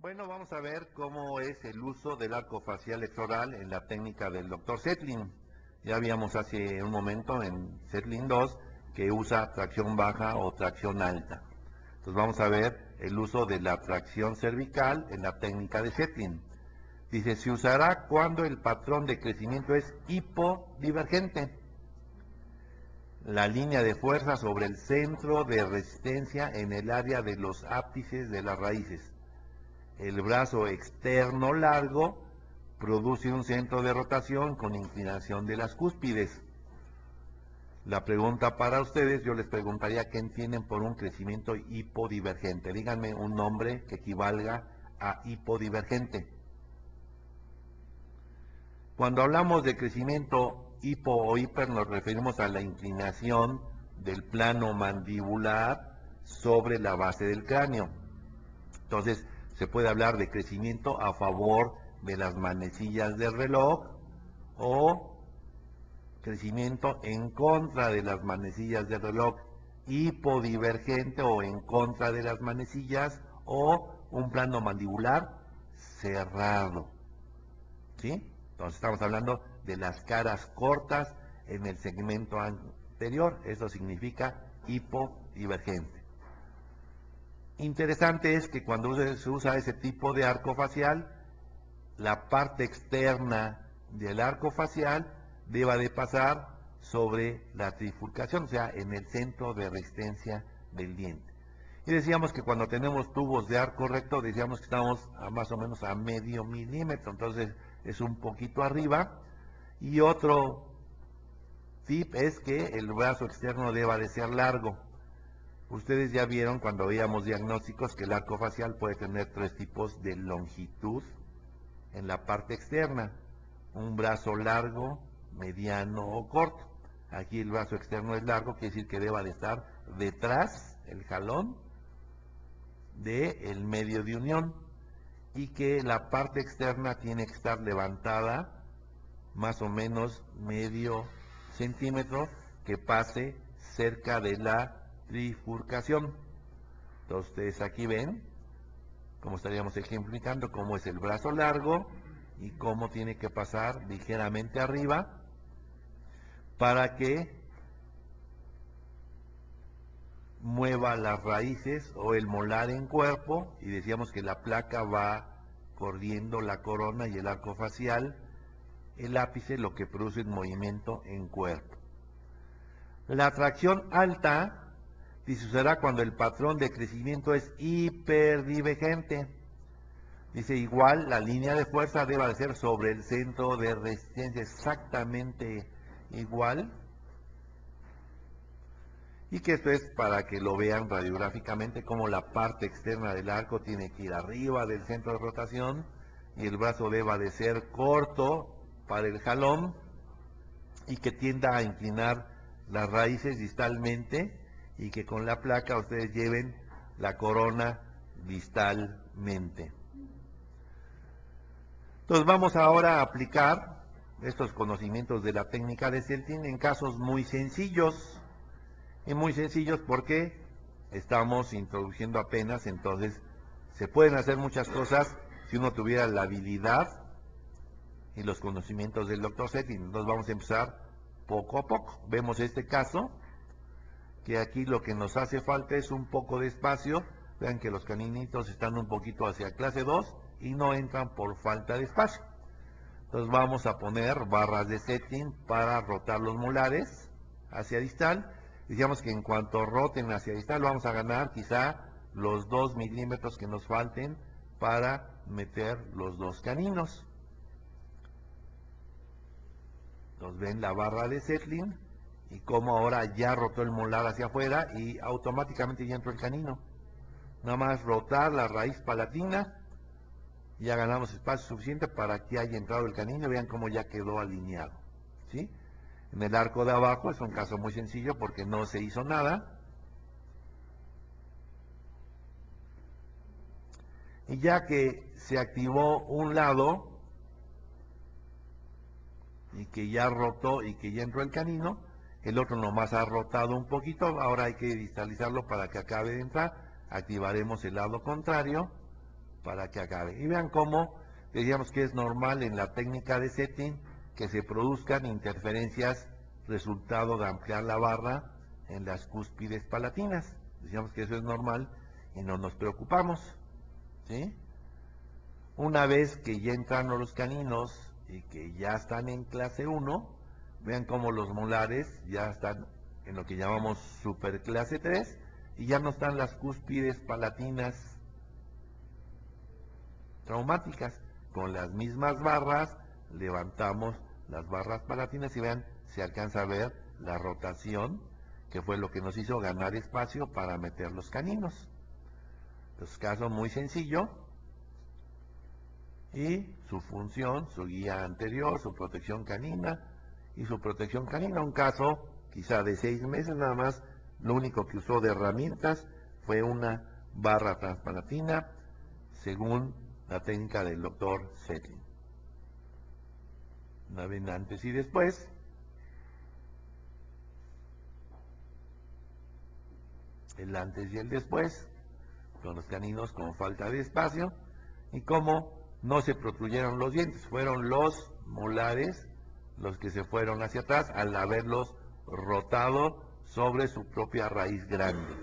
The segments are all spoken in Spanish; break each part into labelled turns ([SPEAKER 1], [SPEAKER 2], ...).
[SPEAKER 1] Bueno, vamos a ver cómo es el uso del arco facial exoral en la técnica del Dr. Zetlin. Ya habíamos hace un momento en Zetlin 2 que usa tracción baja o tracción alta. Entonces vamos a ver el uso de la tracción cervical en la técnica de Zetlin. Dice, se usará cuando el patrón de crecimiento es hipodivergente. La línea de fuerza sobre el centro de resistencia en el área de los ápices de las raíces. El brazo externo largo produce un centro de rotación con inclinación de las cúspides. La pregunta para ustedes, yo les preguntaría qué entienden por un crecimiento hipodivergente. Díganme un nombre que equivalga a hipodivergente. Cuando hablamos de crecimiento hipo o hiper nos referimos a la inclinación del plano mandibular sobre la base del cráneo. Entonces, se puede hablar de crecimiento a favor de las manecillas del reloj o crecimiento en contra de las manecillas del reloj, hipodivergente o en contra de las manecillas o un plano mandibular cerrado. ¿Sí? Entonces estamos hablando de las caras cortas en el segmento anterior, eso significa hipodivergente. Interesante es que cuando se usa ese tipo de arco facial, la parte externa del arco facial deba de pasar sobre la trifurcación, o sea, en el centro de resistencia del diente. Y decíamos que cuando tenemos tubos de arco recto, decíamos que estamos más o menos a medio milímetro, entonces es un poquito arriba. Y otro tip es que el brazo externo deba de ser largo. Ustedes ya vieron cuando veíamos diagnósticos que el arco facial puede tener tres tipos de longitud en la parte externa. Un brazo largo, mediano o corto. Aquí el brazo externo es largo, quiere decir que deba de estar detrás, el jalón, del medio de unión. Y que la parte externa tiene que estar levantada más o menos medio centímetro que pase cerca de la trifurcación. Entonces ustedes aquí ven como estaríamos ejemplificando cómo es el brazo largo y cómo tiene que pasar ligeramente arriba para que mueva las raíces o el molar en cuerpo, y decíamos que la placa va corriendo la corona y el arco facial, el ápice lo que produce un movimiento en cuerpo. La tracción alta se usará cuando el patrón de crecimiento es hiperdivergente. Dice, igual la línea de fuerza debe de ser sobre el centro de resistencia, exactamente igual. Y que esto es para que lo vean radiográficamente, como la parte externa del arco tiene que ir arriba del centro de rotación y el brazo deba de ser corto para el jalón y que tienda a inclinar las raíces distalmente y que con la placa ustedes lleven la corona distalmente. Entonces vamos ahora a aplicar estos conocimientos de la técnica de Zetlin en casos muy sencillos. Y muy sencillos porque estamos introduciendo apenas, entonces se pueden hacer muchas cosas si uno tuviera la habilidad y los conocimientos del Dr. Zetlin. Entonces vamos a empezar poco a poco. Vemos este caso, que aquí lo que nos hace falta es un poco de espacio. Vean que los caninitos están un poquito hacia clase 2 y no entran por falta de espacio. Entonces vamos a poner barras de Zetlin para rotar los molares hacia distal. Decíamos que en cuanto roten hacia distal vamos a ganar quizá los 2 milímetros que nos falten para meter los dos caninos. Entonces ven la barra de Zetlin y como ahora ya rotó el molar hacia afuera y automáticamente ya entró el canino. Nada más rotar la raíz palatina, ya ganamos espacio suficiente para que haya entrado el canino. Vean cómo ya quedó alineado, ¿sí? En el arco de abajo es un caso muy sencillo porque no se hizo nada. Y ya que se activó un lado y que ya rotó y que ya entró el canino, el otro nomás ha rotado un poquito, ahora hay que distalizarlo para que acabe de entrar. Activaremos el lado contrario para que acabe. Y vean cómo decíamos que es normal en la técnica de setting que se produzcan interferencias resultado de ampliar la barra en las cúspides palatinas. Decíamos que eso es normal y no nos preocupamos, ¿sí? Una vez que ya entraron los caninos y que ya están en clase 1, vean cómo los molares ya están en lo que llamamos superclase 3 y ya no están las cúspides palatinas traumáticas. Con las mismas barras levantamos las barras palatinas y vean, se alcanza a ver la rotación, que fue lo que nos hizo ganar espacio para meter los caninos. Entonces, caso muy sencillo, y su función, su guía anterior, su protección canina y su protección canina. Un caso quizá de 6 meses nada más, lo único que usó de herramientas fue una barra transpalatina según la técnica del doctor Setling. Una vez antes y después. El antes y el después, con los caninos con falta de espacio, y cómo no se protruyeron los dientes, fueron los molares los que se fueron hacia atrás al haberlos rotado sobre su propia raíz grande.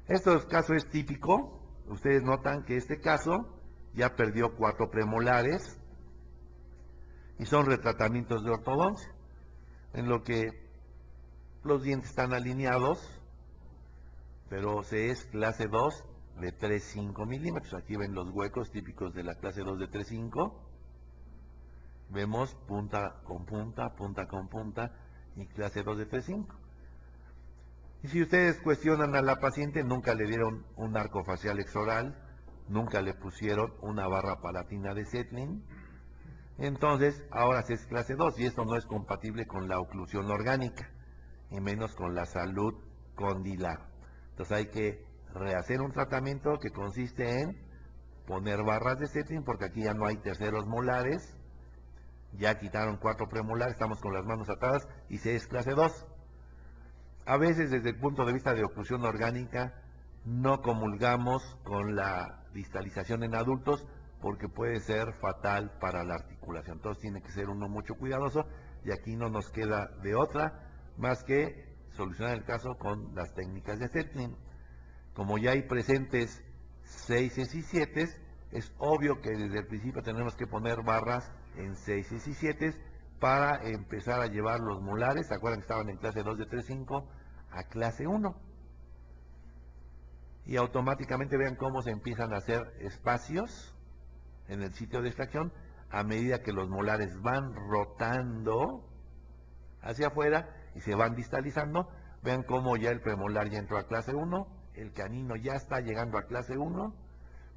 [SPEAKER 1] Este caso es típico, ustedes notan que este caso ya perdió 4 premolares y son retratamientos de ortodoncia, en lo que los dientes están alineados, pero se es clase 2 de 3,5 milímetros. Aquí ven los huecos típicos de la clase 2 de 3,5. Vemos punta con punta, punta con punta y clase 2 de 3,5. Y si ustedes cuestionan a la paciente, nunca le dieron un arco facial exoral, nunca le pusieron una barra palatina de Setling. Entonces, ahora sí es clase 2 y esto no es compatible con la oclusión orgánica y menos con la salud condilar. Entonces hay que rehacer un tratamiento que consiste en poner barras de Setling, porque aquí ya no hay terceros molares, ya quitaron 4 premolares, estamos con las manos atadas y se es clase 2. A veces desde el punto de vista de oclusión orgánica no comulgamos con la distalización en adultos porque puede ser fatal para la articulación. Entonces tiene que ser uno mucho cuidadoso y aquí no nos queda de otra más que solucionar el caso con las técnicas de Setling. Como ya hay presentes 6 y 7, es obvio que desde el principio tenemos que poner barras en 6 y 7 para empezar a llevar los molares. ¿Se acuerdan que estaban en clase 2 de 3,5 a clase 1? Y automáticamente vean cómo se empiezan a hacer espacios en el sitio de extracción a medida que los molares van rotando hacia afuera y se van distalizando. Vean cómo ya el premolar ya entró a clase 1, el canino ya está llegando a clase 1.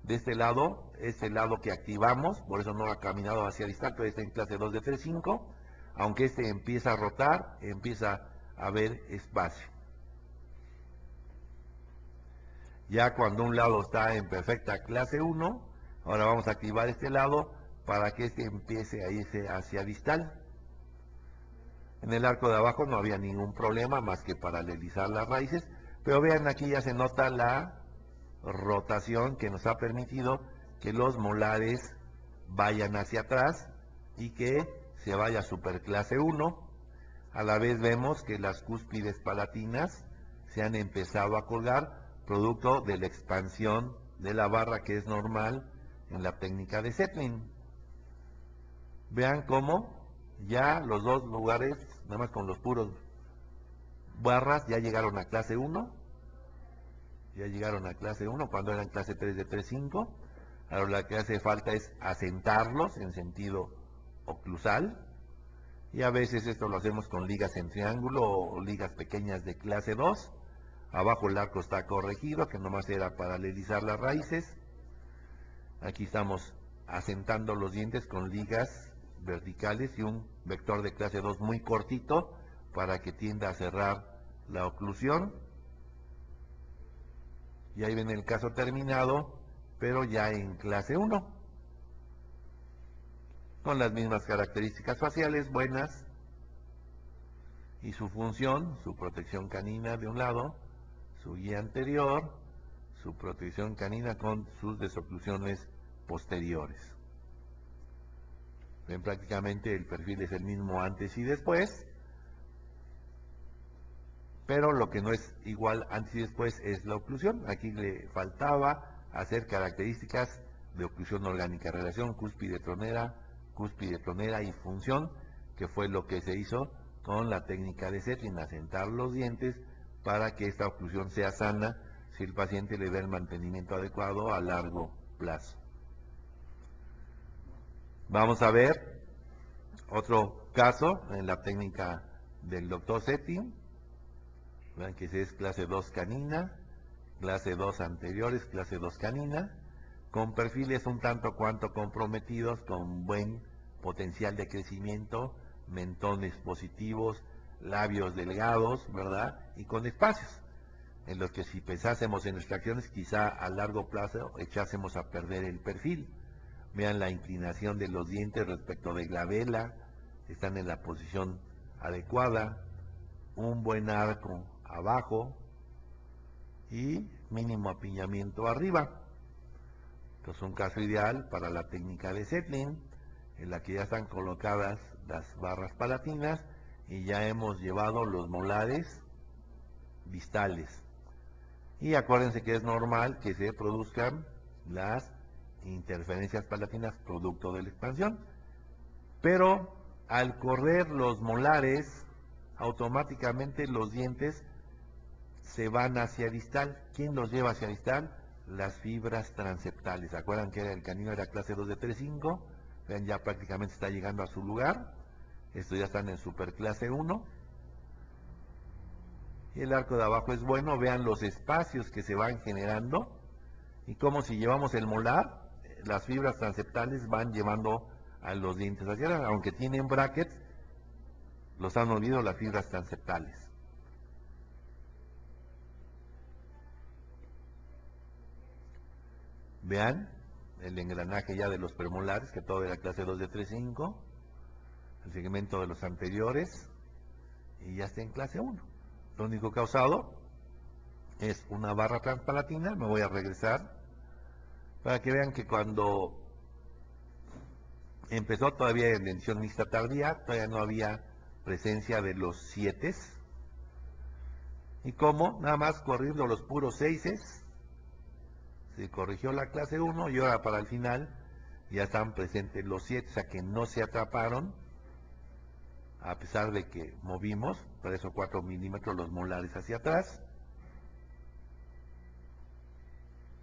[SPEAKER 1] De este lado, es el lado que activamos, por eso no ha caminado hacia distal, pero está en clase 2 de 3,5. Aunque este empieza a rotar, empieza a haber espacio. Ya cuando un lado está en perfecta clase 1, ahora vamos a activar este lado para que este empiece a irse hacia distal. En el arco de abajo no había ningún problema más que paralelizar las raíces, pero vean aquí ya se nota la rotación que nos ha permitido que los molares vayan hacia atrás y que se vaya a superclase 1. A la vez vemos que las cúspides palatinas se han empezado a colgar producto de la expansión de la barra que es normal en la técnica de Setling. Vean cómo ya los dos lugares, nada más con los puros barras, ya llegaron a clase 1. Ya llegaron a clase 1 cuando eran clase 3 de 3,5. Ahora lo que hace falta es asentarlos en sentido oclusal. Y a veces esto lo hacemos con ligas en triángulo o ligas pequeñas de clase 2. Abajo el arco está corregido, que nomás era paralelizar las raíces. Aquí estamos asentando los dientes con ligas verticales y un vector de clase 2 muy cortito para que tienda a cerrar la oclusión. Y ahí ven el caso terminado, pero ya en clase 1. Con las mismas características faciales buenas y su función, su protección canina de un lado, su guía anterior, su protección canina con sus desoclusiones posteriores. Ven, prácticamente el perfil es el mismo antes y después, pero lo que no es igual antes y después es la oclusión. Aquí le faltaba hacer características de oclusión orgánica, relación cúspide-tronera y función, que fue lo que se hizo con la técnica de Zetlin, asentar los dientes para que esta oclusión sea sana si el paciente le da el mantenimiento adecuado a largo plazo. Vamos a ver otro caso en la técnica del doctor Zetlin. Vean que es clase 2 canina, clase 2 anteriores, clase 2 canina, con perfiles un tanto cuanto comprometidos, con buen potencial de crecimiento, mentones positivos, labios delgados, ¿verdad? Y con espacios, en los que si pensásemos en extracciones, quizá a largo plazo echásemos a perder el perfil. Vean la inclinación de los dientes respecto de la vela, están en la posición adecuada, un buen arco abajo y mínimo apiñamiento arriba. Entonces, un caso ideal para la técnica de Zetlin, en la que ya están colocadas las barras palatinas y ya hemos llevado los molares distales. Y acuérdense que es normal que se produzcan las interferencias palatinas producto de la expansión, pero al correr los molares, automáticamente los dientes se van hacia distal. ¿Quién los lleva hacia distal? Las fibras transeptales. ¿Se acuerdan que el canino era clase 2 de 3-5? Vean, ya prácticamente está llegando a su lugar. Estos ya están en superclase 1. Y el arco de abajo es bueno. Vean los espacios que se van generando. Y como si llevamos el molar, las fibras transeptales van llevando a los dientes hacia arriba. Aunque tienen brackets, los han olvidado las fibras transeptales. Vean el engranaje ya de los premolares, que todo era clase 2 de 3-5, el segmento de los anteriores, y ya está en clase 1. Lo único causado es una barra transpalatina. Me voy a regresar para que vean que cuando empezó todavía en dentición mixta tardía, todavía no había presencia de los 7, y como nada más corriendo los puros 6, se corrigió la clase 1 y ahora para el final ya están presentes los 7, o sea que no se atraparon, a pesar de que movimos 3 o 4 milímetros los molares hacia atrás.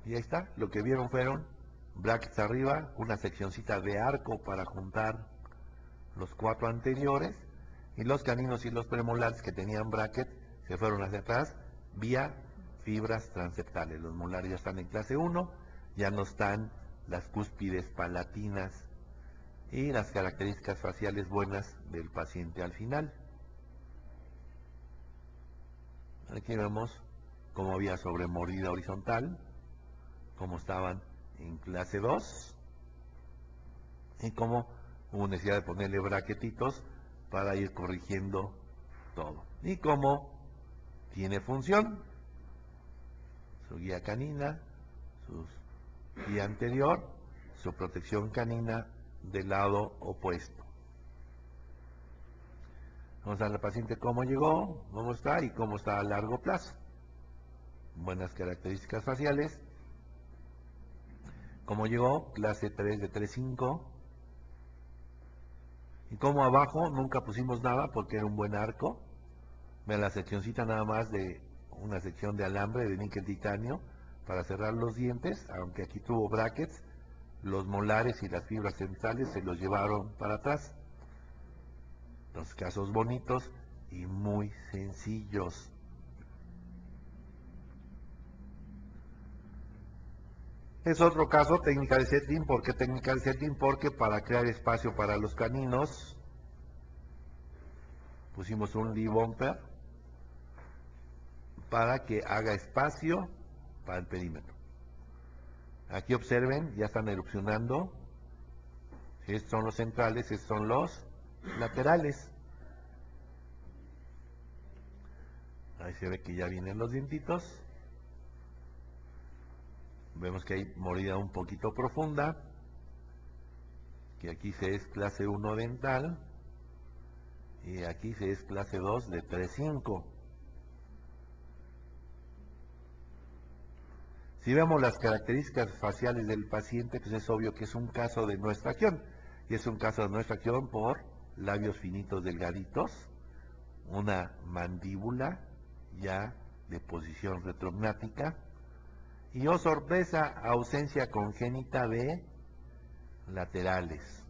[SPEAKER 1] Y ahí está, lo que vieron fueron brackets arriba, una seccioncita de arco para juntar los 4 anteriores, y los caninos y los premolares que tenían bracket se fueron hacia atrás vía fibras transeptales. Los molares ya están en clase 1, ya no están las cúspides palatinas y las características faciales buenas del paciente al final. Aquí vemos cómo había sobremordida horizontal, cómo estaban en clase 2 y cómo hubo necesidad de ponerle bracketitos para ir corrigiendo todo. Y cómo tiene función su guía canina, su guía anterior, su protección canina del lado opuesto. Vamos a ver al paciente cómo llegó, cómo está y cómo está a largo plazo. Buenas características faciales. Cómo llegó, clase 3 de 3-5. Y como abajo nunca pusimos nada porque era un buen arco. Vean la seccioncita nada más de una sección de alambre de níquel titanio para cerrar los dientes, aunque aquí tuvo brackets, los molares y las fibras centrales se los llevaron para atrás. Los casos bonitos y muy sencillos. Es otro caso, técnica de Zetlin. ¿Por qué técnica de Zetlin? Porque para crear espacio para los caninos pusimos un Lee bumper para que haga espacio para el perímetro. Aquí observen, ya están erupcionando. Estos son los centrales, estos son los laterales. Ahí se ve que ya vienen los dientitos. Vemos que hay mordida un poquito profunda, que aquí se es clase 1 dental y aquí se es clase 2 de 3.5. Si vemos las características faciales del paciente, pues es obvio que es un caso de no extracción. Y es un caso de no extracción por labios finitos delgaditos, una mandíbula ya de posición retrognática y, oh sorpresa, ausencia congénita de laterales.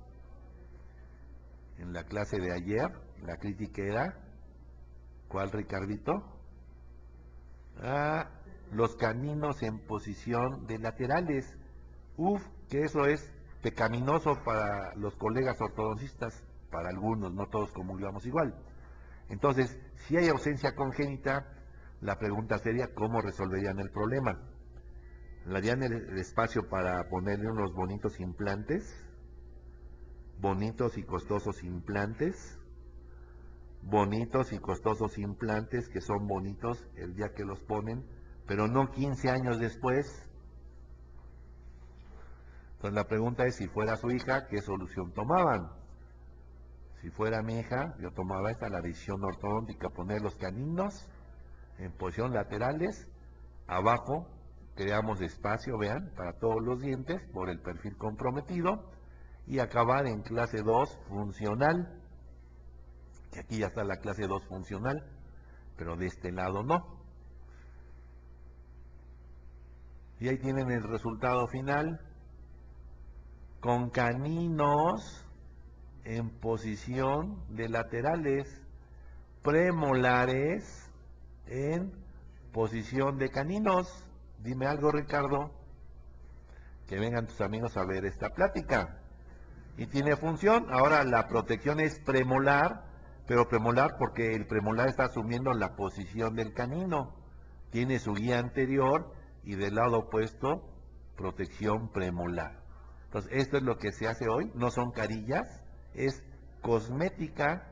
[SPEAKER 1] En la clase de ayer, la crítica era, ¿cuál, Ricardito? Los caninos en posición de laterales. Que eso es pecaminoso para los colegas ortodoncistas, para algunos, no todos comulgamos igual. Entonces, si hay ausencia congénita, la pregunta sería, ¿cómo resolverían el problema? ¿Le harían el espacio para ponerle unos bonitos implantes? Bonitos y costosos implantes. Bonitos y costosos implantes que son bonitos el día que los ponen, pero no 15 años después. Entonces la pregunta es, si fuera su hija, ¿qué solución tomaban? Si fuera mi hija, yo tomaba la decisión ortodóntica, poner los caninos en posición laterales, abajo creamos espacio, vean, para todos los dientes por el perfil comprometido y acabar en clase 2 funcional, que aquí ya está la clase 2 funcional, pero de este lado no. Y ahí tienen el resultado final, con caninos en posición de laterales, premolares en posición de caninos. Dime algo, Ricardo. Que vengan tus amigos a ver esta plática. Y tiene función. Ahora la protección es premolar, pero premolar porque el premolar está asumiendo la posición del canino. Tiene su guía anterior y del lado opuesto protección premolar. Entonces esto es lo que se hace hoy. No son carillas, es cosmética.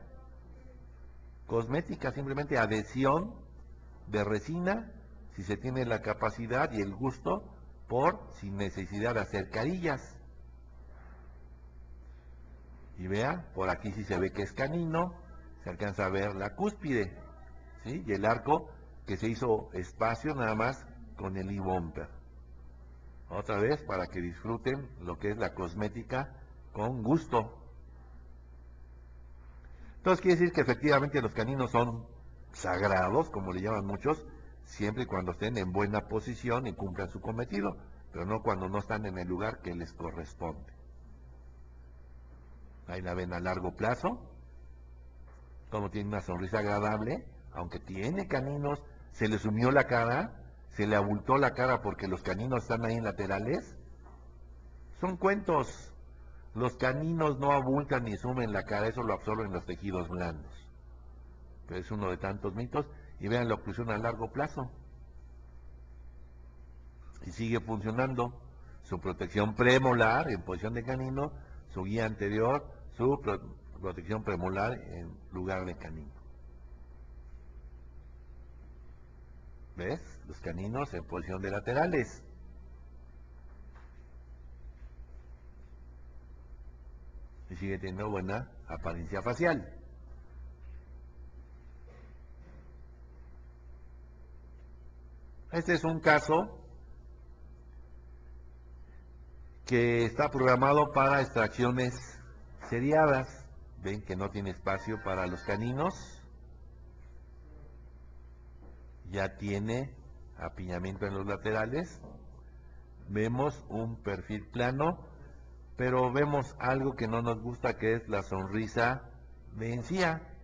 [SPEAKER 1] Cosmética, simplemente adhesión de resina, si se tiene la capacidad y el gusto, sin necesidad de hacer carillas. Y vea, por aquí sí se ve que es canino, se alcanza a ver la cúspide, ¿sí? Y el arco que se hizo espacio nada más con el e-bumper. Otra vez para que disfruten lo que es la cosmética con gusto. Entonces quiere decir que efectivamente los caninos son sagrados, como le llaman muchos, siempre y cuando estén en buena posición y cumplan su cometido, pero no cuando no están en el lugar que les corresponde. Ahí la ven a largo plazo, como tiene una sonrisa agradable, aunque tiene caninos, se le sumió la cara, se le abultó la cara porque los caninos están ahí en laterales. Son cuentos. Los caninos no abultan ni sumen la cara, eso lo absorben los tejidos blandos. Pero es uno de tantos mitos. Y vean la oclusión a largo plazo. Y sigue funcionando. Su protección premolar en posición de canino, su guía anterior, su protección premolar en lugar de canino. ¿Ves? Los caninos en posición de laterales. Y sigue teniendo buena apariencia facial. Este es un caso que está programado para extracciones seriadas. Ven que no tiene espacio para los caninos. Ya tiene apiñamiento en los laterales. Vemos un perfil plano, pero vemos algo que no nos gusta, que es la sonrisa de encía.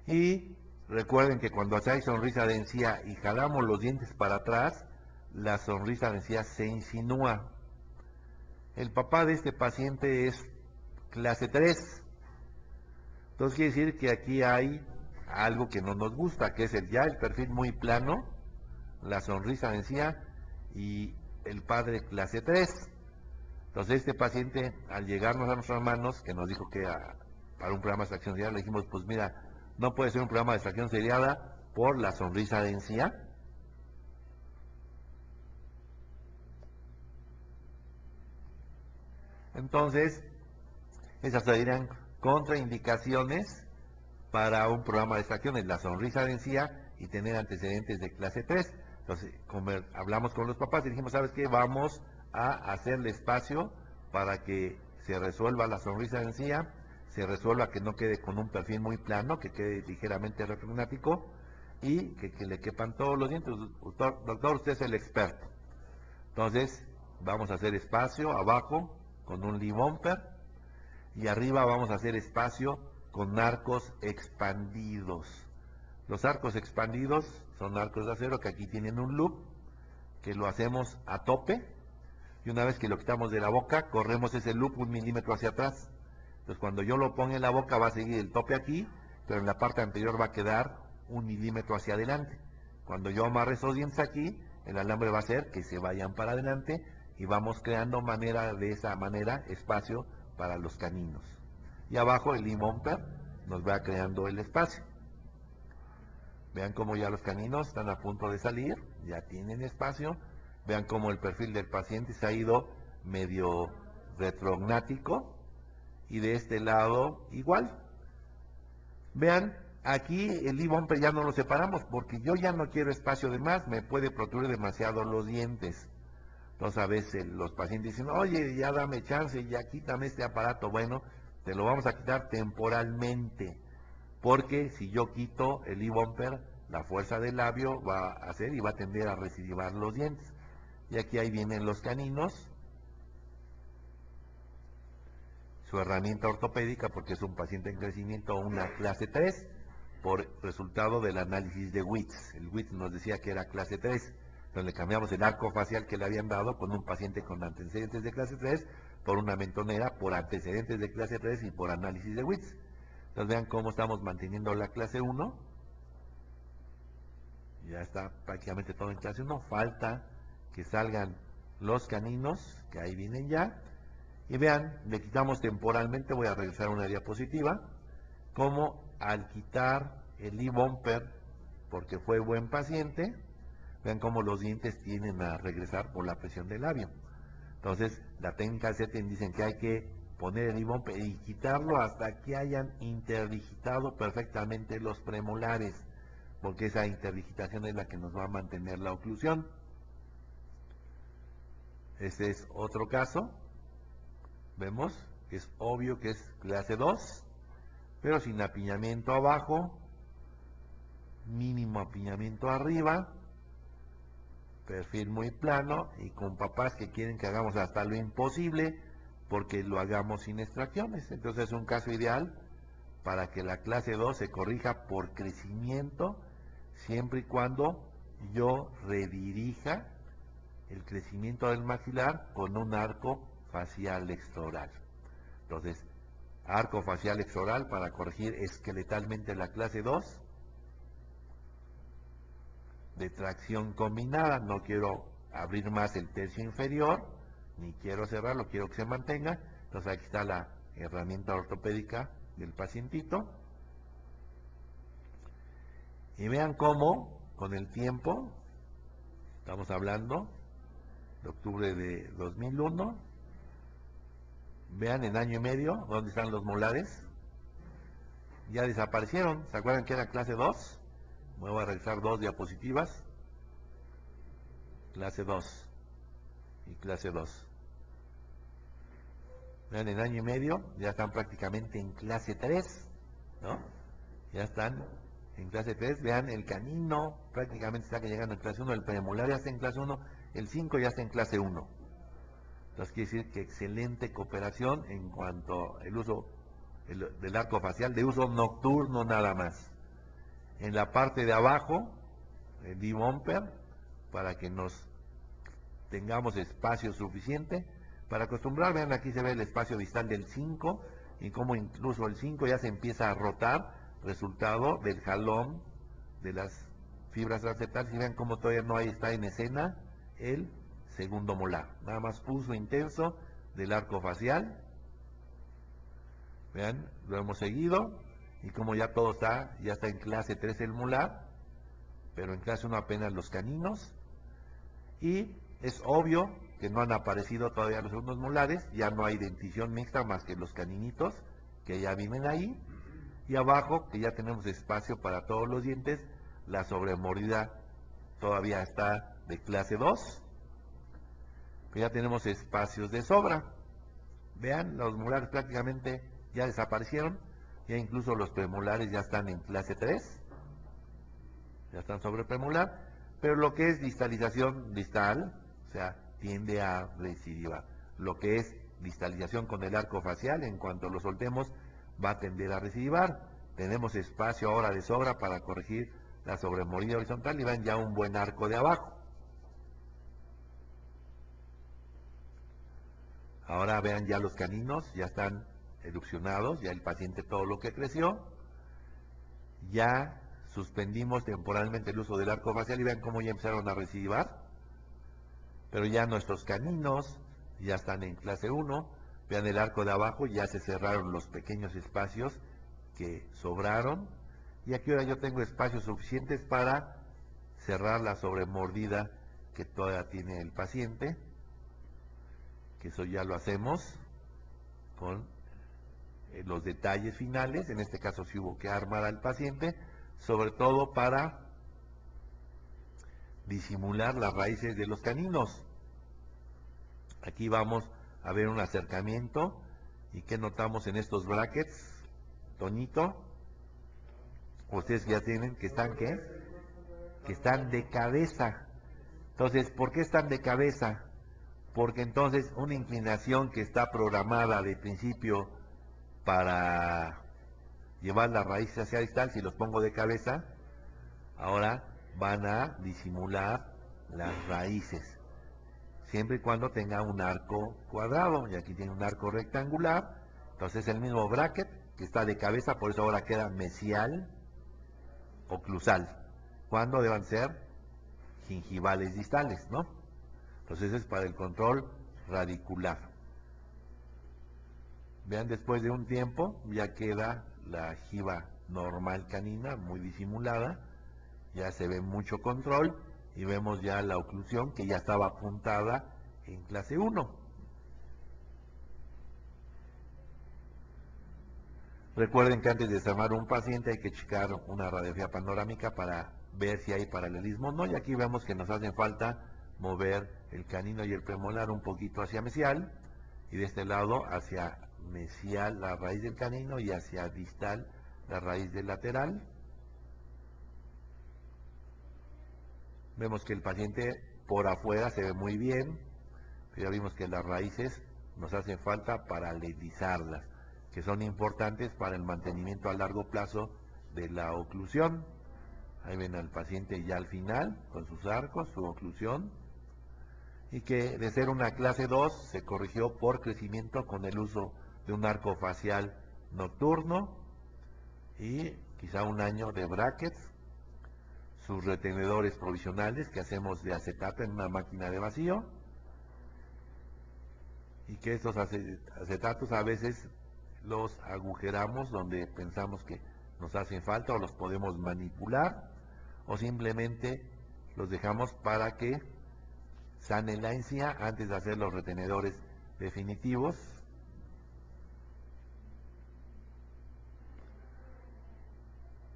[SPEAKER 1] Y recuerden que cuando hay sonrisa de encía y jalamos los dientes para atrás, la sonrisa de encía se insinúa. El papá de este paciente es clase 3. Entonces quiere decir que aquí hay algo que no nos gusta, que es ya el perfil muy plano, la sonrisa de encía y el padre clase 3. Entonces este paciente, al llegarnos a nuestras manos, que nos dijo que para un programa de extracción seriada, le dijimos, pues mira, no puede ser un programa de extracción seriada por la sonrisa de encía. Entonces, esas serían contraindicaciones para un programa de extracción en la sonrisa de encía y tener antecedentes de clase 3. Entonces, hablamos con los papás y dijimos, ¿sabes qué? Vamos a hacerle espacio para que se resuelva la sonrisa de encía, se resuelva que no quede con un perfil muy plano, que quede ligeramente refrigmático y que le quepan todos los dientes. Doctor, usted es el experto. Entonces, vamos a hacer espacio abajo con un lip bumper y arriba vamos a hacer espacio con arcos expandidos. Los arcos expandidos son arcos de acero que aquí tienen un loop, que lo hacemos a tope, y una vez que lo quitamos de la boca, corremos ese loop 1 milímetro hacia atrás. Entonces cuando yo lo ponga en la boca va a seguir el tope aquí, pero en la parte anterior va a quedar 1 milímetro hacia adelante. Cuando yo amarre esos dientes aquí, el alambre va a hacer que se vayan para adelante y vamos creando de esa manera espacio para los caninos. Y abajo el bumper nos va creando el espacio. Vean cómo ya los caninos están a punto de salir, ya tienen espacio. Vean cómo el perfil del paciente se ha ido medio retrognático y de este lado igual. Vean, aquí el bumper ya no lo separamos porque yo ya no quiero espacio de más, me puede protruir demasiado los dientes. Entonces a veces los pacientes dicen, oye, ya dame chance, ya quítame este aparato. Bueno, te lo vamos a quitar temporalmente, porque si yo quito el bumper, la fuerza del labio va a hacer y va a tender a recidivar los dientes. Y aquí ahí vienen los caninos, su herramienta ortopédica, porque es un paciente en crecimiento, una clase 3, por resultado del análisis de Witz. El Witz nos decía que era clase 3, donde cambiamos el arco facial que le habían dado con un paciente con antecedentes de clase 3 por una mentonera por antecedentes de clase 3 y por análisis de Witz. Entonces vean cómo estamos manteniendo la clase 1. Ya está prácticamente todo en clase 1. Falta que salgan los caninos, que ahí vienen ya. Y vean, le quitamos temporalmente, voy a regresar a una diapositiva, como al quitar el bumper, porque fue buen paciente, vean cómo los dientes tienden a regresar por la presión del labio. Entonces, la técnica de Zetlin dicen que hay que poner el bumper y quitarlo hasta que hayan interdigitado perfectamente los premolares, porque esa interdigitación es la que nos va a mantener la oclusión. Este es otro caso. Vemos que es obvio que es clase 2, pero sin apiñamiento abajo, mínimo apiñamiento arriba, perfil muy plano y con papás que quieren que hagamos hasta lo imposible porque lo hagamos sin extracciones. Entonces es un caso ideal para que la clase 2 se corrija por crecimiento, siempre y cuando yo redirija el crecimiento del maxilar con un arco facial extraoral. Entonces, arco facial extraoral para corregir esqueletalmente la clase 2, de tracción combinada. No quiero abrir más el tercio inferior, ni quiero cerrarlo, quiero que se mantenga. Entonces aquí está la herramienta ortopédica del pacientito. Y vean cómo, con el tiempo, estamos hablando de octubre de 2001, vean en año y medio, ¿dónde están los molares? Ya desaparecieron. ¿Se acuerdan que era clase 2? Voy a regresar 2 diapositivas. Clase 2 y clase 2. Vean, en año y medio ya están prácticamente en clase 3, ¿no? Ya están en clase 3. Vean, el canino prácticamente está llegando en clase 1, el premolar ya está en clase 1, el 5 ya está en clase 1. Entonces quiere decir que excelente cooperación en cuanto al uso del arco facial, de uso nocturno nada más. En la parte de abajo, el bumper, para que nos tengamos espacio suficiente para acostumbrar. Vean, aquí se ve el espacio distal del 5 y como incluso el 5 ya se empieza a rotar, resultado del jalón de las fibras transeptales. Y vean cómo todavía no está en escena el segundo molar, nada más uso intenso del arco facial. Vean, lo hemos seguido y como ya todo ya está en clase 3 el molar, pero en clase 1 apenas los caninos. Y es obvio que no han aparecido todavía los segundos molares, ya no hay dentición mixta más que los caninitos que ya vienen ahí, y abajo que ya tenemos espacio para todos los dientes, la sobremordida todavía está de clase 2, pero ya tenemos espacios de sobra. Vean, los molares prácticamente ya desaparecieron, ya incluso los premolares ya están en clase 3, ya están sobre premolar, pero lo que es distalización distal, o sea, tiende a recidivar. Lo que es distalización con el arco facial, en cuanto lo soltemos, va a tender a recidivar. Tenemos espacio ahora de sobra para corregir la sobremordida horizontal y vean ya un buen arco de abajo. Ahora vean ya los caninos, ya están erupcionados, ya el paciente todo lo que creció. Ya suspendimos temporalmente el uso del arco facial y vean cómo ya empezaron a recidivar. Pero ya nuestros caninos ya están en clase 1. Vean el arco de abajo, ya se cerraron los pequeños espacios que sobraron. Y aquí ahora yo tengo espacios suficientes para cerrar la sobremordida que todavía tiene el paciente, que eso ya lo hacemos con los detalles finales. En este caso sí hubo que armar al paciente, sobre todo para disimular las raíces de los caninos. Aquí vamos a ver un acercamiento. ¿Y qué notamos en estos brackets? Toñito, ustedes ya tienen que están, ¿qué? Que están de cabeza. Entonces, ¿por qué están de cabeza? Porque entonces una inclinación que está programada de principio para llevar las raíces hacia distal, si los pongo de cabeza, ahora van a disimular las raíces, siempre y cuando tenga un arco cuadrado, y aquí tiene un arco rectangular. Entonces el mismo bracket que está de cabeza, por eso ahora queda mesial oclusal, cuando deban ser gingivales distales, ¿no? Entonces es para el control radicular. Vean, después de un tiempo ya queda la jiba normal canina muy disimulada, ya se ve mucho control y vemos ya la oclusión que ya estaba apuntada en clase 1. Recuerden que antes de desarmar un paciente hay que checar una radiografía panorámica para ver si hay paralelismo, ¿no? Y aquí vemos que nos hace falta mover el canino y el premolar un poquito hacia mesial, y de este lado hacia mesial la raíz del canino y hacia distal la raíz del lateral. Vemos que el paciente por afuera se ve muy bien, pero ya vimos que las raíces nos hacen falta paralelizarlas, que son importantes para el mantenimiento a largo plazo de la oclusión. Ahí ven al paciente ya al final, con sus arcos, su oclusión, y que de ser una clase 2 se corrigió por crecimiento con el uso de un arco facial nocturno y quizá un año de brackets, sus retenedores provisionales que hacemos de acetato en una máquina de vacío, y que estos acetatos a veces los agujeramos donde pensamos que nos hacen falta, o los podemos manipular, o simplemente los dejamos para que sane la encía antes de hacer los retenedores definitivos.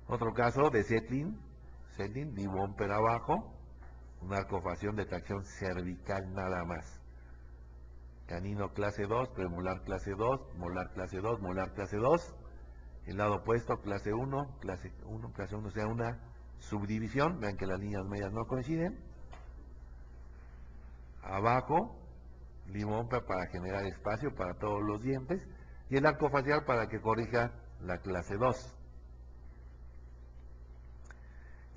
[SPEAKER 1] Otro caso de Zetlin, D-bumper abajo, un arcofación de tracción cervical nada más. Canino clase 2, premolar clase 2, molar clase 2, molar clase 2. El lado opuesto, clase 1, clase 1, clase 1, o sea, una subdivisión. Vean que las líneas medias no coinciden. Abajo, limompa para generar espacio para todos los dientes. Y el arco facial para que corrija la clase 2.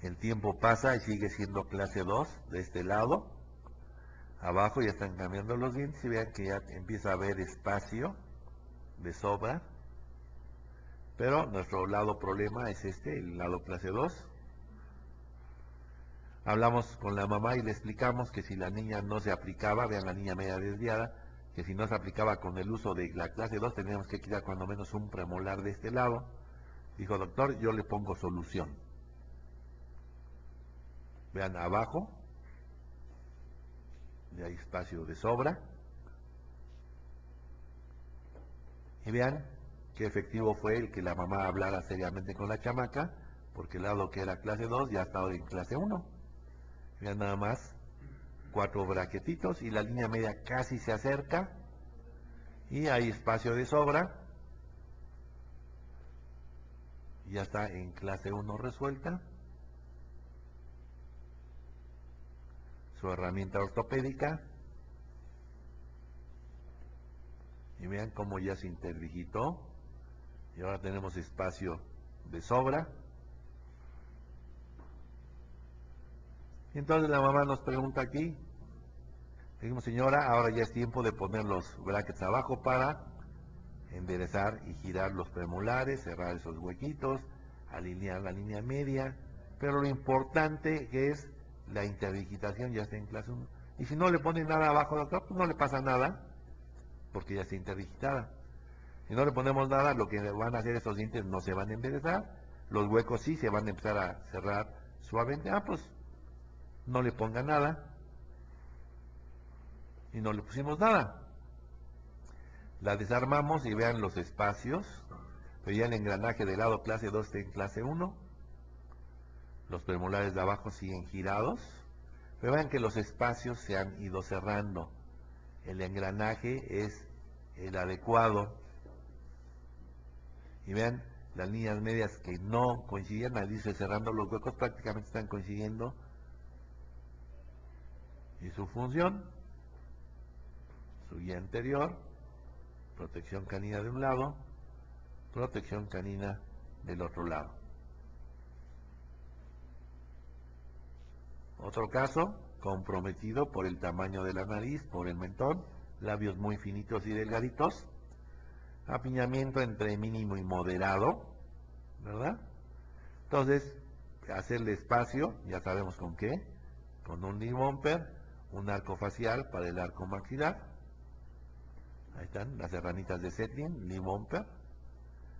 [SPEAKER 1] El tiempo pasa y sigue siendo clase 2 de este lado. Abajo ya están cambiando los dientes y vean que ya empieza a haber espacio de sobra. Pero nuestro lado problema es este, el lado clase 2. Hablamos con la mamá y le explicamos que si la niña no se aplicaba, vean la niña media desviada, que si no se aplicaba con el uso de la clase 2 teníamos que quitar cuando menos un premolar de este lado. Dijo, doctor, yo le pongo solución. Vean abajo, ya hay espacio de sobra. Y vean qué efectivo fue el que la mamá hablara seriamente con la chamaca, porque el lado que era clase 2 ya estaba en clase 1. Vean nada más, 4 braquetitos y la línea media casi se acerca y hay espacio de sobra. Ya está en clase 1 resuelta. Su herramienta ortopédica. Y vean cómo ya se interdigitó. Y ahora tenemos espacio de sobra. Y entonces la mamá nos pregunta aquí. Decimos, señora, ahora ya es tiempo de poner los brackets abajo para enderezar y girar los premolares, cerrar esos huequitos, alinear la línea media. Pero lo importante que es la interdigitación ya está en clase 1. Y si no le ponen nada abajo, doctor, pues no le pasa nada, porque ya está interdigitada. Si no le ponemos nada, lo que van a hacer estos dientes no se van a enderezar, los huecos sí se van a empezar a cerrar suavemente. Pues no le ponga nada. Y no le pusimos nada. La desarmamos y vean los espacios. Pero ya el engranaje del lado clase 2 está en clase 1. Los premolares de abajo siguen girados. Pero vean que los espacios se han ido cerrando. El engranaje es el adecuado. Y vean las líneas medias que no coincidían, al irse cerrando los huecos prácticamente están coincidiendo. Y su función, su guía anterior, protección canina de un lado, protección canina del otro lado. Otro caso, comprometido por el tamaño de la nariz, por el mentón, labios muy finitos y delgaditos, apiñamiento entre mínimo y moderado, ¿verdad? Entonces, hacerle espacio, ya sabemos con qué, con un lip bumper, un arco facial para el arco maxilar. Ahí están las herramientas de Zetlin, lip bumper,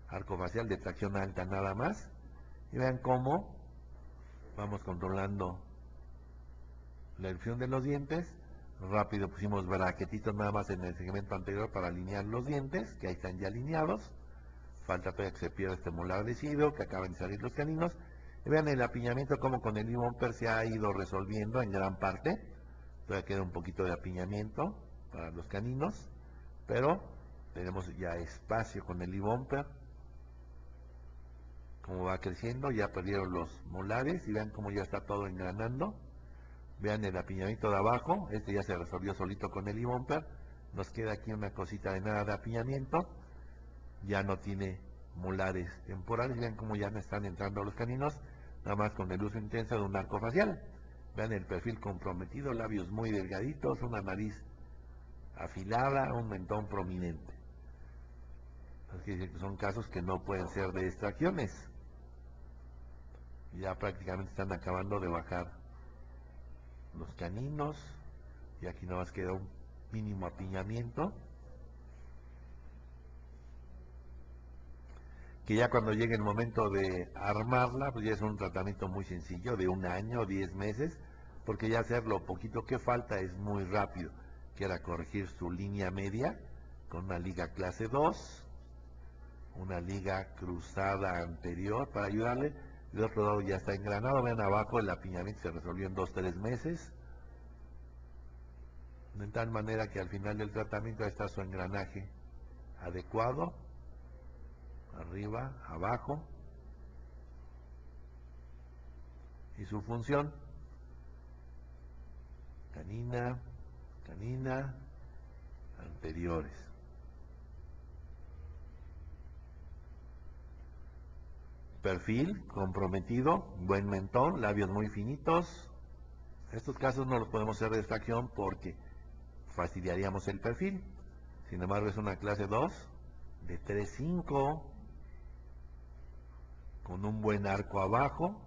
[SPEAKER 1] arco facial de tracción alta nada más. Y vean cómo vamos controlando la erupción de los dientes. Rápido pusimos braquetitos nada más en el segmento anterior para alinear los dientes, que ahí están ya alineados. Falta todavía que se pierda este molar deciduo, que acaban de salir los caninos. Y vean el apiñamiento como con el lip bumper se ha ido resolviendo en gran parte. Todavía queda un poquito de apiñamiento para los caninos, pero tenemos ya espacio con el lip bumper. Como va creciendo, ya perdieron los molares y vean cómo ya está todo engranando. Vean el apiñamiento de abajo, este ya se resolvió solito con el lip bumper. Nos queda aquí una cosita de nada de apiñamiento. Ya no tiene molares temporales. Vean cómo ya no están entrando los caninos, nada más con el uso intenso de un arco facial. Vean el perfil comprometido, labios muy delgaditos, una nariz afilada, un mentón prominente. Así que son casos que no pueden ser de extracciones. Ya prácticamente están acabando de bajar los caninos y aquí nada más queda un mínimo apiñamiento, que ya cuando llegue el momento de armarla, pues ya es un tratamiento muy sencillo, de 1 año, 10 meses, porque ya hacer lo poquito que falta es muy rápido, que era corregir su línea media con una liga clase 2, una liga cruzada anterior para ayudarle. Del otro lado ya está engranado, vean abajo el apiñamiento se resolvió en 2-3 meses, de tal manera que al final del tratamiento está su engranaje adecuado, arriba, abajo, y su función, canina, canina, anteriores. Perfil comprometido, buen mentón, labios muy finitos. Estos casos no los podemos hacer de extracción porque fastidiaríamos el perfil. Sin embargo, es una clase 2 de 3-5 con un buen arco abajo.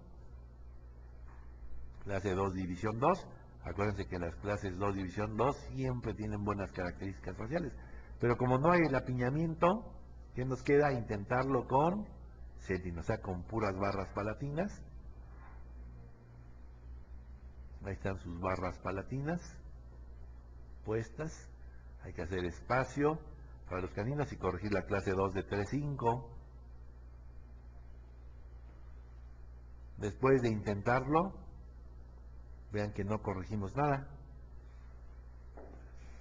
[SPEAKER 1] Clase 2 división 2. Acuérdense que las clases 2 división 2 siempre tienen buenas características faciales. Pero como no hay el apiñamiento, ¿qué nos queda? Intentarlo con Zetlin, o sea, con puras barras palatinas. Ahí están sus barras palatinas. puestas. Hay que hacer espacio para los caninos y corregir la clase 2 de 3,5. Después de intentarlo, vean que no corregimos nada.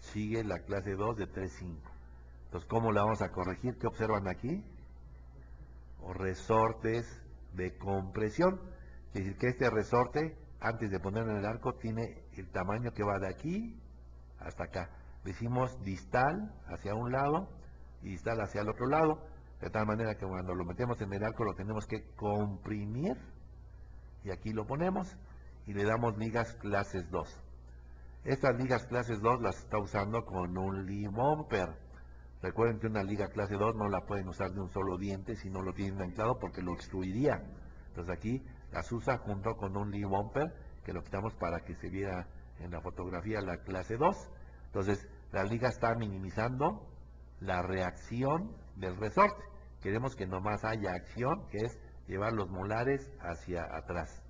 [SPEAKER 1] Sigue la clase 2 de 3,5. Entonces, ¿cómo la vamos a corregir? ¿Qué observan aquí? O resortes de compresión. Es decir, que este resorte, antes de ponerlo en el arco, tiene el tamaño que va de aquí hasta acá. Decimos distal hacia un lado y distal hacia el otro lado, de tal manera que cuando lo metemos en el arco lo tenemos que comprimir, y aquí lo ponemos y le damos ligas clases 2. Estas ligas clases 2 las está usando con un lee bumper. Recuerden que una liga clase 2 no la pueden usar de un solo diente si no lo tienen anclado, porque lo obstruiría. Entonces aquí las usa junto con un lee bumper, que lo quitamos para que se viera en la fotografía la clase 2. Entonces la liga está minimizando la reacción del resorte. Queremos que nomás haya acción, que es llevar los molares hacia atrás.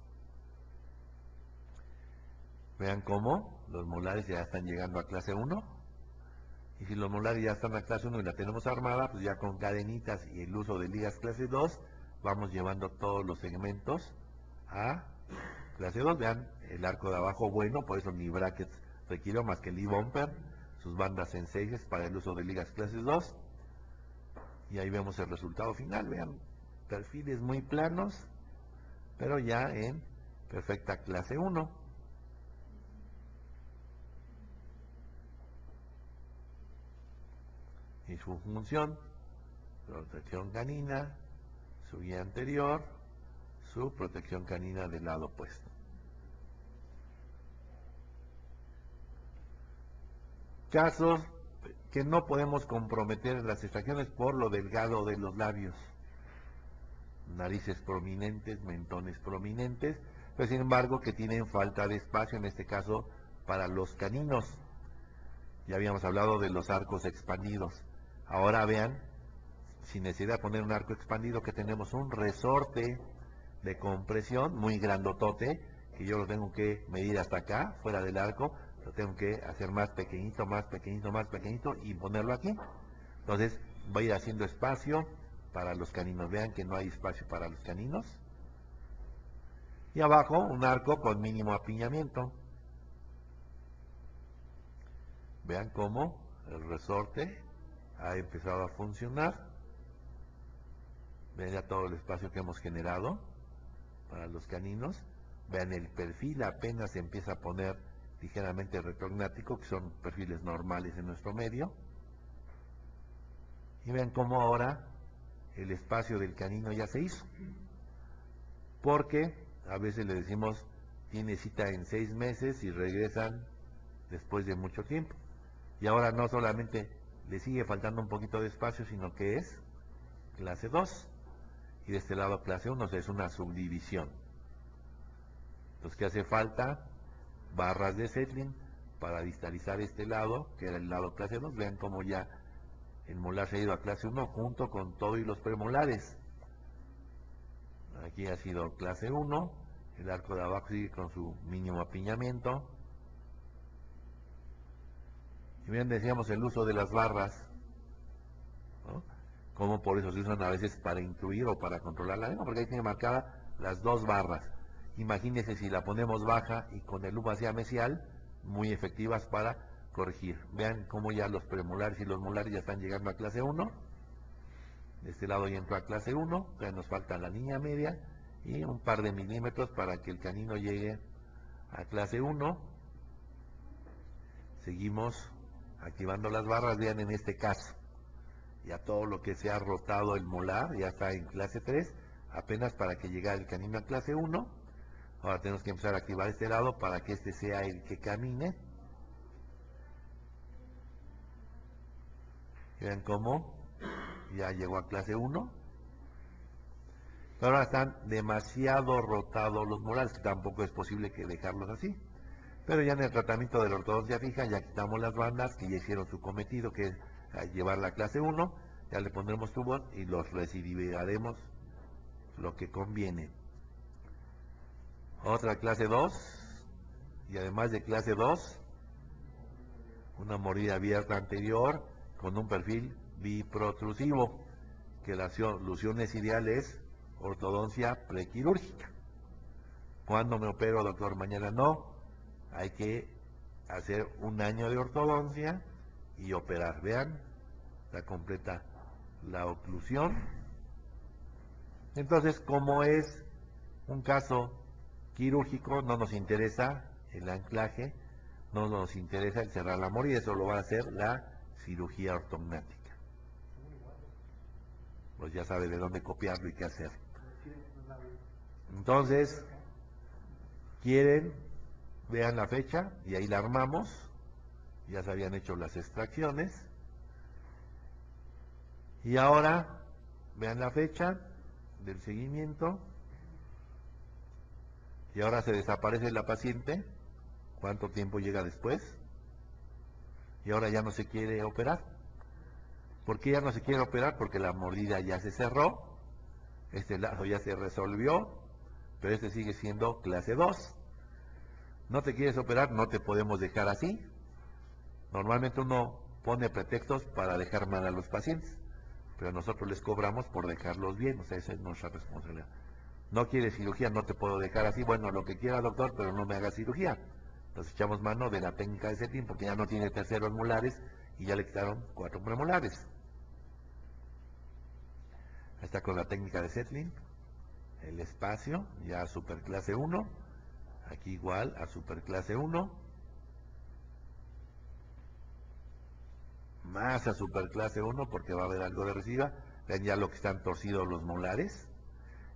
[SPEAKER 1] Vean cómo los molares ya están llegando a clase 1. Y si los molares ya están a clase 1 y la tenemos armada, pues ya con cadenitas y el uso de ligas clase 2, vamos llevando todos los segmentos a clase 2. Vean el arco de abajo bueno, por eso ni brackets requiero más que el lee-bumper, sus bandas en 6 para el uso de ligas clase 2. Y ahí vemos el resultado final. Vean, perfiles muy planos, pero ya en perfecta clase 1. Y su función: protección canina, su guía anterior, su protección canina del lado opuesto. Casos que no podemos comprometer en las extracciones por lo delgado de los labios. Narices prominentes, mentones prominentes, pero sin embargo que tienen falta de espacio, en este caso para los caninos. Ya habíamos hablado de los arcos expandidos. Ahora vean, sin necesidad de poner un arco expandido, que tenemos un resorte de compresión muy grandotote, que yo lo tengo que medir hasta acá, fuera del arco, lo tengo que hacer más pequeñito, más pequeñito, más pequeñito y ponerlo aquí. Entonces voy a ir haciendo espacio para los caninos. Vean que no hay espacio para los caninos. Y abajo un arco con mínimo apiñamiento. Vean cómo el resorte ha empezado a funcionar. Vean ya todo el espacio que hemos generado para los caninos. Vean, el perfil apenas se empieza a poner ligeramente retrognático, que son perfiles normales en nuestro medio. Y vean cómo ahora el espacio del canino ya se hizo. Porque a veces le decimos, tiene cita en 6 meses y regresan después de mucho tiempo. Y ahora no solamente le sigue faltando un poquito de espacio, sino que es clase 2. Y de este lado clase 1, o sea, es una subdivisión. Entonces, ¿qué hace falta? Barras de Zetlin para distalizar este lado, que era el lado clase 2. Vean cómo ya el molar se ha ido a clase 1 junto con todo y los premolares. Aquí ha sido clase 1, el arco de abajo sigue con su mínimo apiñamiento. Y bien, decíamos el uso de las barras, ¿no? Como por eso se usan a veces para incluir o para controlar la lengua, porque ahí tiene marcadas las 2 barras. Imagínense si la ponemos baja y con el hacia mesial, muy efectivas para corregir. Vean cómo ya los premolares y los molares ya están llegando a clase 1. De este lado ya entró a clase 1, ya nos falta la línea media y un par de milímetros para que el canino llegue a clase 1. Seguimos activando las barras. Vean, en este caso ya todo lo que se ha rotado el molar ya está en clase 3, apenas para que llegue el canino a clase 1. Ahora tenemos que empezar a activar este lado para que este sea el que camine. Vean cómo ya llegó a clase 1. Pero ahora están demasiado rotados los molares, que tampoco es posible que dejarlos así. Pero ya en el tratamiento de la ortodoncia fija ya quitamos las bandas que ya hicieron su cometido, que es llevar la clase 1. Ya le pondremos tubos y los recidivaremos lo que conviene. Otra clase 2. Y además de clase 2, una mordida abierta anterior con un perfil biprotrusivo, que la solución es ideal es ortodoncia prequirúrgica. ¿Cuándo me opero, doctor? Mañana no. Hay que hacer un año de ortodoncia y operar. Vean, está completa la oclusión. Entonces, como es un caso quirúrgico, no nos interesa el anclaje, no nos interesa el cerrar la mordida, eso lo va a hacer la cirugía ortognática. Pues ya sabe de dónde copiarlo y qué hacer. Entonces, quieren, vean la fecha y ahí la armamos. Ya se habían hecho las extracciones. Y ahora, vean la fecha del seguimiento. Y ahora se desaparece la paciente. ¿Cuánto tiempo llega después? Y ahora ya no se quiere operar. ¿Por qué ya no se quiere operar? Porque la mordida ya se cerró, este lado ya se resolvió, pero este sigue siendo clase 2. ¿No te quieres operar? No te podemos dejar así. Normalmente uno pone pretextos para dejar mal a los pacientes, pero nosotros les cobramos por dejarlos bien, o sea, esa es nuestra responsabilidad. No quieres cirugía, no te puedo dejar así, bueno, lo que quiera, doctor, pero no me haga cirugía. Entonces echamos mano de la técnica de Zetlin porque ya no tiene terceros molares y ya le quitaron 4 premolares. Ahí está con la técnica de Zetlin, el espacio, ya a superclase 1, aquí igual a superclase 1, más a superclase 1 porque va a haber algo de recidiva. Vean ya lo que están torcidos los molares.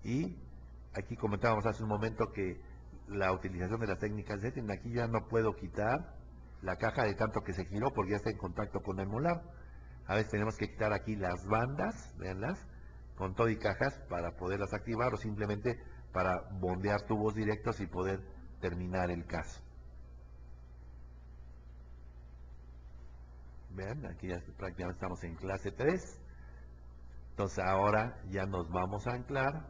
[SPEAKER 1] Y aquí comentábamos hace un momento que la utilización de las técnicas de Zetlin, aquí ya no puedo quitar la caja de tanto que se giró porque ya está en contacto con el molar. A veces tenemos que quitar aquí las bandas, veanlas, con todo y cajas para poderlas activar o simplemente para bondear tubos directos y poder terminar el caso. Vean, aquí ya prácticamente estamos en clase 3. Entonces ahora ya nos vamos a anclar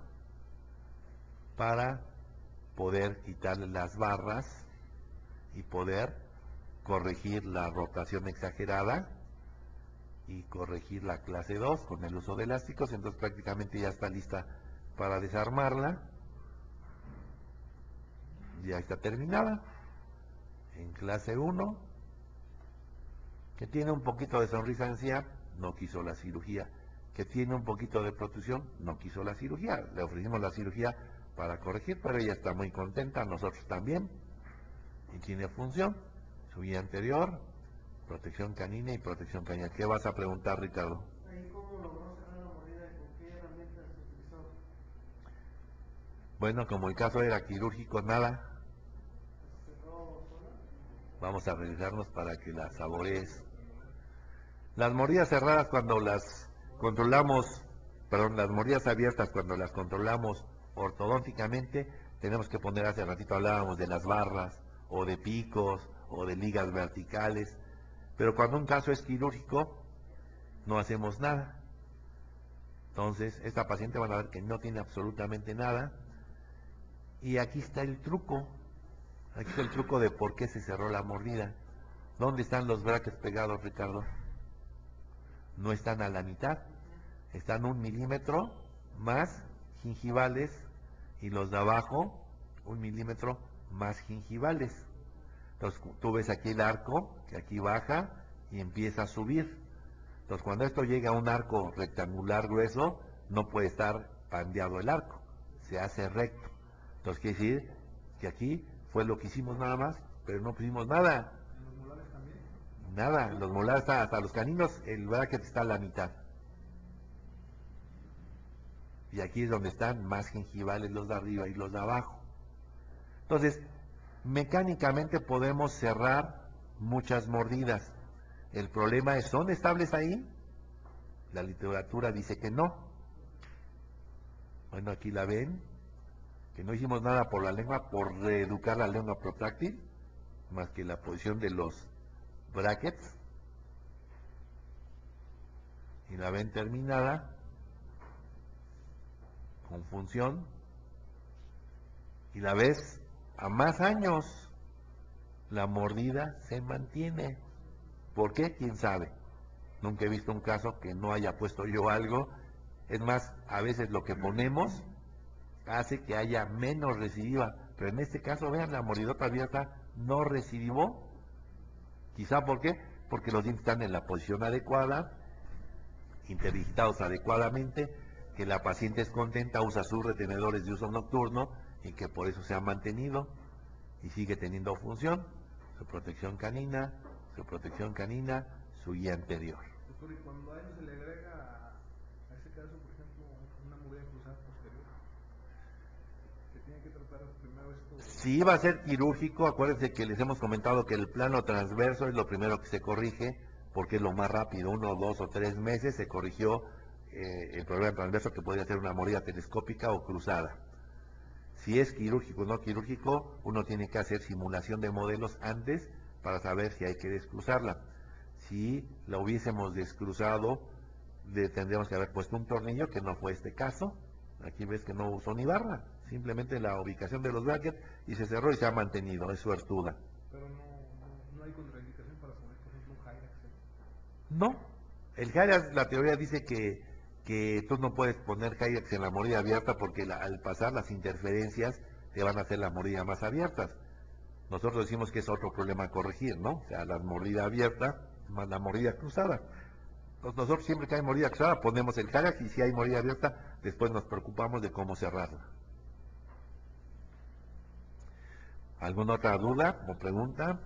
[SPEAKER 1] para poder quitarle las barras y poder corregir la rotación exagerada y corregir la clase 2 con el uso de elásticos. Entonces prácticamente ya está lista para desarmarla. Ya está terminada en clase 1, que tiene un poquito de sonrisa anciana, no quiso la cirugía, que tiene un poquito de protrusión, no quiso la cirugía, le ofrecimos la cirugía para corregir, pero ella está muy contenta, nosotros también, y tiene función, su vía anterior, protección canina y protección canina. ¿Qué vas a preguntar, Ricardo?
[SPEAKER 2] ¿Ahí cómo logró cerrar la mordida y con qué herramientas utilizó?
[SPEAKER 1] Bueno, como el caso era quirúrgico, nada,
[SPEAKER 2] ¿Cerró sola?
[SPEAKER 1] vamos a revisarnos para que la saborees. Las mordidas cerradas cuando las controlamos, perdón, las mordidas abiertas cuando las controlamos ortodónticamente, tenemos que poner, hace ratito hablábamos de las barras, o de picos, o de ligas verticales, pero cuando un caso es quirúrgico, no hacemos nada. Entonces, esta paciente van a ver que no tiene absolutamente nada, y aquí está el truco, aquí está el truco de por qué se cerró la mordida. ¿Dónde están los brackets pegados, Ricardo? No están a la mitad, están 1 milímetro más gingivales y los de abajo 1 milímetro más gingivales. Entonces tú ves aquí el arco que aquí baja y empieza a subir. Entonces cuando esto llega a un arco rectangular grueso, no puede estar pandeado el arco, se hace recto. Entonces quiere decir que aquí fue lo que hicimos nada más, pero no pusimos nada.
[SPEAKER 2] ¿En los molares también?
[SPEAKER 1] Nada, los molares están hasta los caninos, el bracket está a la mitad. Y aquí es donde están más gingivales los de arriba y los de abajo. Entonces, mecánicamente podemos cerrar muchas mordidas. El problema es, ¿son estables ahí? La literatura dice que no. Bueno, aquí la ven, que no hicimos nada por la lengua, por reeducar la lengua protráctil, más que la posición de los brackets. Y la ven terminada, con función, y la ves a más años, la mordida se mantiene. ¿Por qué? ¿Quién sabe? Nunca he visto un caso que no haya puesto yo algo. Es más, a veces lo que ponemos hace que haya menos recidiva. Pero en este caso, vean, la moridota abierta no recidivó. Quizá ¿por qué? Porque los dientes están en la posición adecuada, interdigitados adecuadamente, que la paciente es contenta, usa sus retenedores de uso nocturno y que por eso se ha mantenido y sigue teniendo función, su protección canina, su guía anterior.
[SPEAKER 2] Doctor, y cuando a eso se le agrega a ese caso, por ejemplo, una mordida cruzada posterior, se tiene que tratar primero esto.
[SPEAKER 1] Si va a ser quirúrgico, acuérdense que les hemos comentado que el plano transverso es lo primero que se corrige, porque es lo más rápido, 1, 2 o 3 meses se corrigió el problema transverso, que podría ser una mordida telescópica o cruzada. Si es quirúrgico o no quirúrgico, uno tiene que hacer simulación de modelos antes para saber si hay que descruzarla. Si la hubiésemos descruzado, le tendríamos que haber puesto un tornillo, que no fue este caso. Aquí ves que no usó ni barra, simplemente la ubicación de los brackets, y se cerró y se ha mantenido, es suertuda.
[SPEAKER 2] Pero no hay contraindicación para poner, por ejemplo, un Hyrax.
[SPEAKER 1] No, el Hyrax, la teoría dice que tú no puedes poner Hyrax en la mordida abierta porque al pasar las interferencias te van a hacer las mordidas más abiertas. Nosotros decimos que es otro problema a corregir, ¿no? O sea, la mordida abierta más la mordida cruzada. Entonces nosotros siempre que hay mordida cruzada ponemos el Hyrax, y si hay mordida abierta después nos preocupamos de cómo cerrarla. ¿Alguna otra duda o pregunta?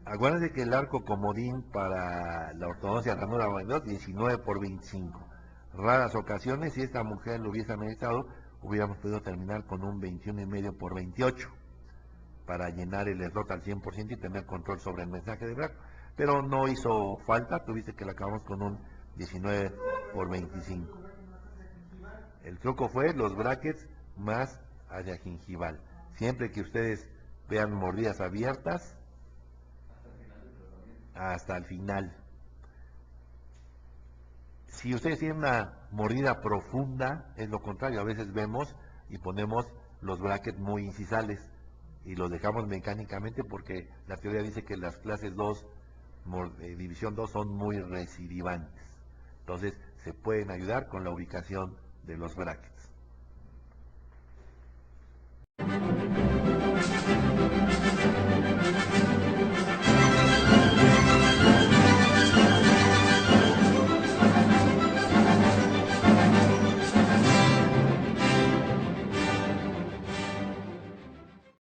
[SPEAKER 1] Acuérdense que el arco comodín para la ortodoncia ranura 22, 19 por 25. Raras ocasiones, si esta mujer lo hubiese meditado, hubiéramos podido terminar con un 21,5 por 28 para llenar el slot al 100% y tener control sobre el mensaje de brazo. Pero no hizo falta, tuviste que la acabamos con un 19 por 25. El truco fue los brackets más área gingival. Siempre que ustedes vean mordidas abiertas, hasta el final. Si ustedes tienen una mordida profunda, es lo contrario. A veces vemos y ponemos los brackets muy incisales y los dejamos mecánicamente porque la teoría dice que las clases 2, división 2, son muy recidivantes. Entonces se pueden ayudar con la ubicación de los brackets.